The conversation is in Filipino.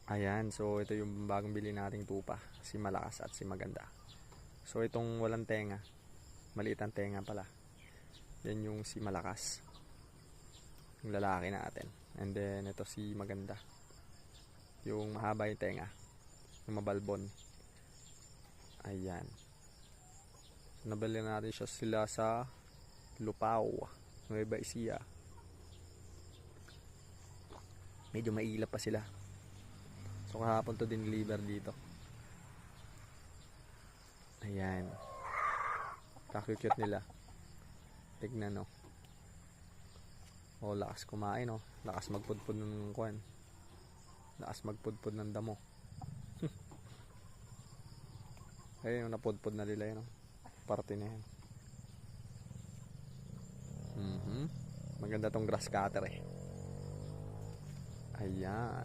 Ayan, so ito yung bagong bili nating tupa, si Malakas at si Maganda. So itong walang tenga, maliit ang tenga pala. Yan yung si Malakas, yung lalaki natin. And then ito si Maganda, yung mahaba yung tenga, yung mabalbon. Ayan. So nabili natin sila sa Lupao, Nueva Ecija. Medyo mailap pa sila. So kahapon to din deliver dito. Ayan. Kakute nila. Tignan no. Oh, lakas kumain oh. Lakas magpudpud ng kuwan. Lakas magpudpud ng damo. Ayun yung napudpud na nila yun oh. Parte na yan. Maganda tong grass cutter eh. Ayan.